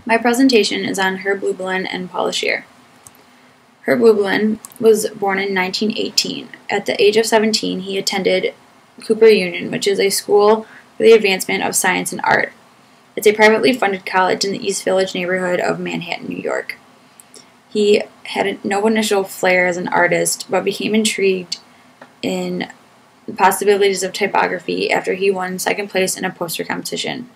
My presentation is on Herb Lubalin and Paula Scher. Herb Lubalin was born in 1918. At the age of 17, he attended Cooper Union, which is a school for the advancement of science and art. It's a privately funded college in the East Village neighborhood of Manhattan, New York. He had no initial flair as an artist, but became intrigued in the possibilities of typography after he won second place in a poster competition.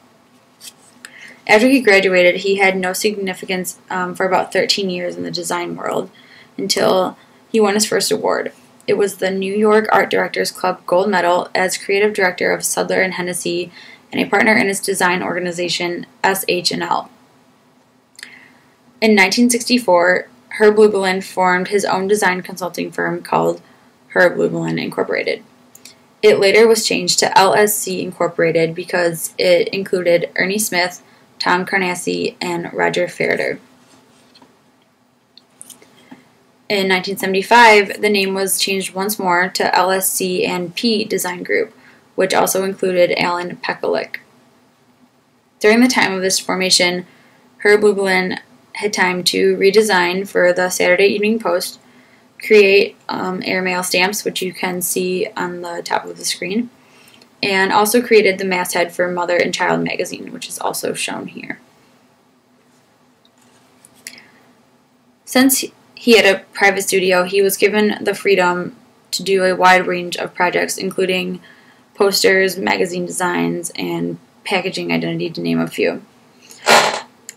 After he graduated, he had no significance for about 13 years in the design world until he won his first award. It was the New York Art Directors Club Gold Medal as creative director of Sudler and Hennessy and a partner in its design organization SH&L. In 1964, Herb Lubalin formed his own design consulting firm called Herb Lubalin Incorporated. It later was changed to LSC Incorporated because it included Ernie Smith, Tom Carnassi, and Roger Ferreter. In 1975, the name was changed once more to LSC and P Design Group, which also included Alan Pekulik. During the time of this formation, Herb Lubalin had time to redesign for the Saturday Evening Post, create airmail stamps, which you can see on the top of the screen, and also created the masthead for Mother and Child magazine, which is also shown here. Since he had a private studio, he was given the freedom to do a wide range of projects, including posters, magazine designs, and packaging identity, to name a few.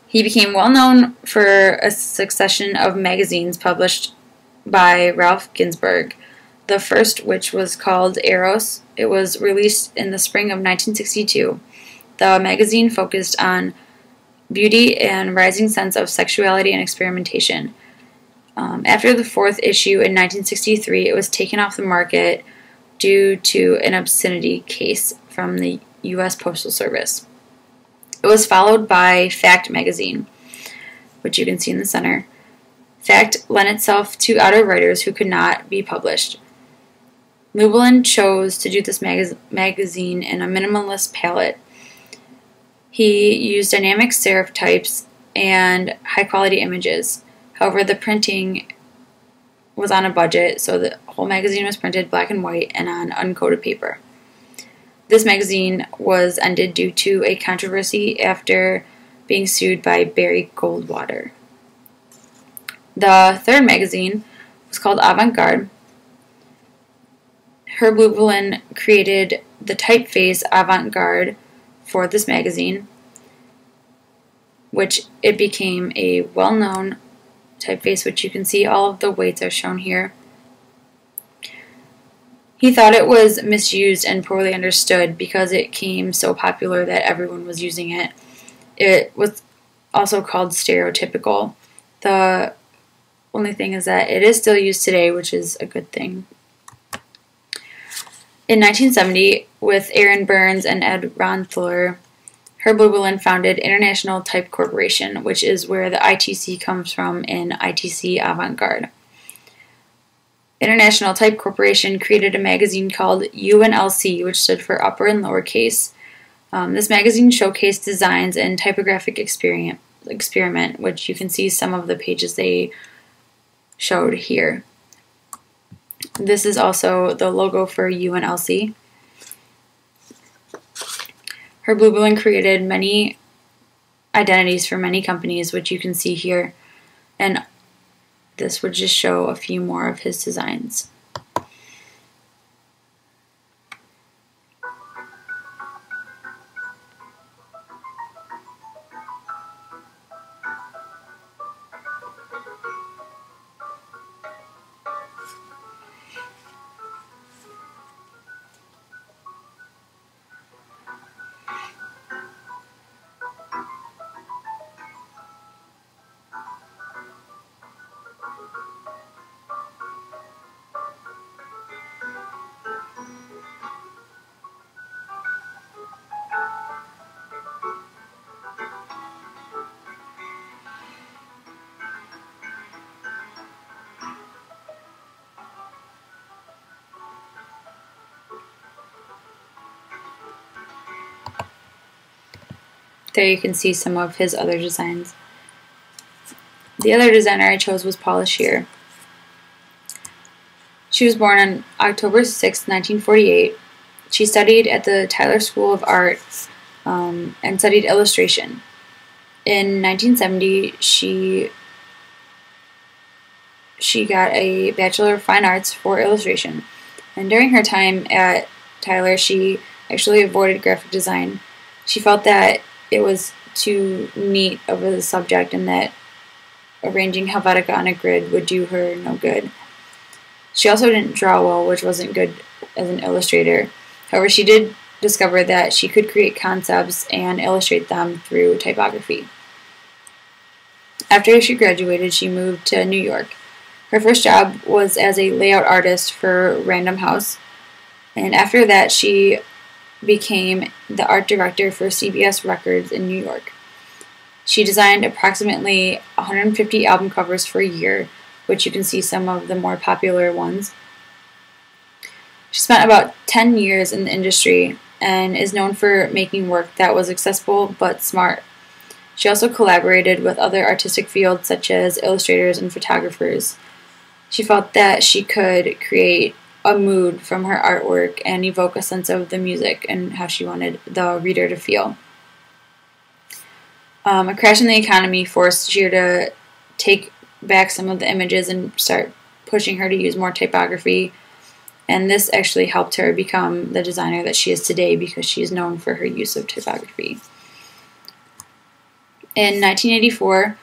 He became well known for a succession of magazines published by Ralph Ginsberg, the first which was called Eros. It was released in the spring of 1962. The magazine focused on beauty and rising sense of sexuality and experimentation. After the fourth issue in 1963, it was taken off the market due to an obscenity case from the U.S. Postal Service. It was followed by Fact magazine, which you can see in the center. Fact lent itself to outer writers who could not be published. Lubalin chose to do this magazine in a minimalist palette. He used dynamic serif types and high-quality images. However, the printing was on a budget, so the whole magazine was printed black and white and on uncoated paper. This magazine was ended due to a controversy after being sued by Barry Goldwater. The third magazine was called Avant-Garde. Herb Lubalin created the typeface Avant-Garde for this magazine, which it became a well-known typeface, which you can see all of the weights are shown here. He thought it was misused and poorly understood because it became so popular that everyone was using it. It was also called stereotypical. The only thing is that it is still used today, which is a good thing. In 1970, with Aaron Burns and Ed Ronthler, Herb Lubalin founded International Type Corporation, which is where the ITC comes from in ITC Avant-Garde. International Type Corporation created a magazine called UNLC, which stood for Upper and Lower Case. This magazine showcased designs and typographic experiment, which you can see some of the pages they showed here. This is also the logo for UNLC. Herb Lubalin created many identities for many companies, which you can see here, and this would just show a few more of his designs. There you can see some of his other designs. The other designer I chose was Paula Scher. She was born on October 6, 1948. She studied at the Tyler School of Art and studied illustration. In 1970, she got a Bachelor of Fine Arts for illustration. And during her time at Tyler, she actually avoided graphic design. She felt that it was too neat of a subject and that arranging Helvetica on a grid would do her no good. She also didn't draw well, which wasn't good as an illustrator. However, she did discover that she could create concepts and illustrate them through typography. After she graduated, she moved to New York. Her first job was as a layout artist for Random House, and after that she became the art director for CBS Records in New York. She designed approximately 150 album covers for a year, which you can see some of the more popular ones. She spent about 10 years in the industry and is known for making work that was accessible but smart. She also collaborated with other artistic fields such as illustrators and photographers. She felt that she could create a mood from her artwork and evoke a sense of the music and how she wanted the reader to feel. A crash in the economy forced Scher to take back some of the images and start pushing her to use more typography, and this actually helped her become the designer that she is today because she is known for her use of typography. In 1984,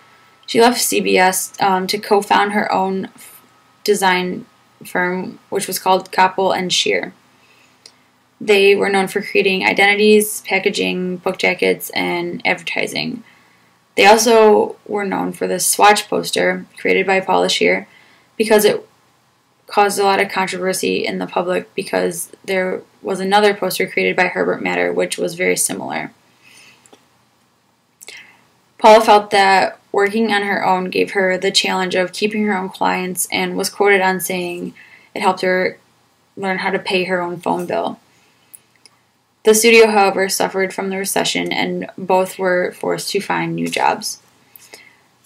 she left CBS to co-found her own design firm, which was called Koppel and Scher. They were known for creating identities, packaging, book jackets, and advertising. They also were known for the swatch poster created by Paula Scher because it caused a lot of controversy in the public because there was another poster created by Herbert Matter which was very similar. Paula felt that working on her own gave her the challenge of keeping her own clients and was quoted on saying it helped her learn how to pay her own phone bill. The studio, however, suffered from the recession and both were forced to find new jobs.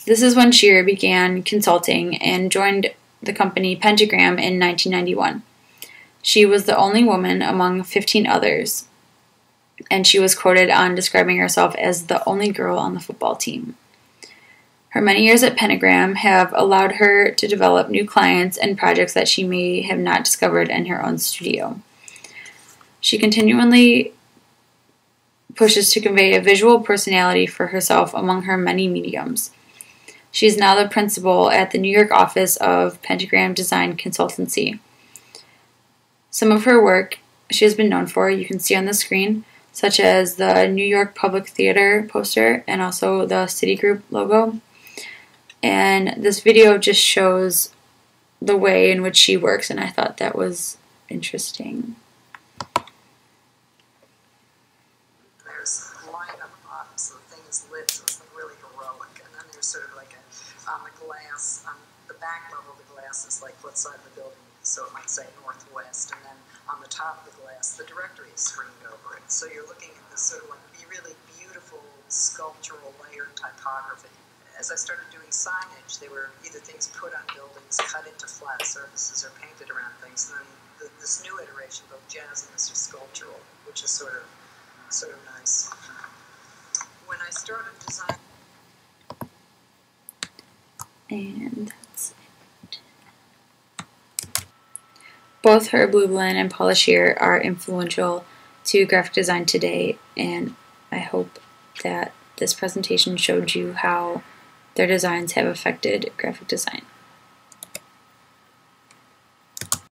This is when Scher began consulting and joined the company Pentagram in 1991. She was the only woman among 15 others, and she was quoted on describing herself as the only girl on the football team. Her many years at Pentagram have allowed her to develop new clients and projects that she may have not discovered in her own studio. She continually pushes to convey a visual personality for herself among her many mediums. She is now the principal at the New York office of Pentagram Design Consultancy. Some of her work she has been known for you can see on the screen, such as the New York Public Theater poster and also the Citigroup logo. And this video just shows the way in which she works, and I thought that was interesting. There's a light on the bottom, so the thing is lit, so it's like really heroic. And then there's sort of like on the glass, on the back level of the glass is like what side of the building, so it might say northwest, and then on the top of the glass, the directory is screened over it. So you're looking at this sort of like really beautiful sculptural layered typography. As I started doing signage, they were either things put on buildings, cut into flat surfaces, or painted around things. And then this new iteration, both jazz and this are sculptural, which is sort of nice. When I started designing, And that's it. Both Herb Lubalin and Paula Scher are influential to graphic design today, and I hope that this presentation showed you how their designs have affected graphic design.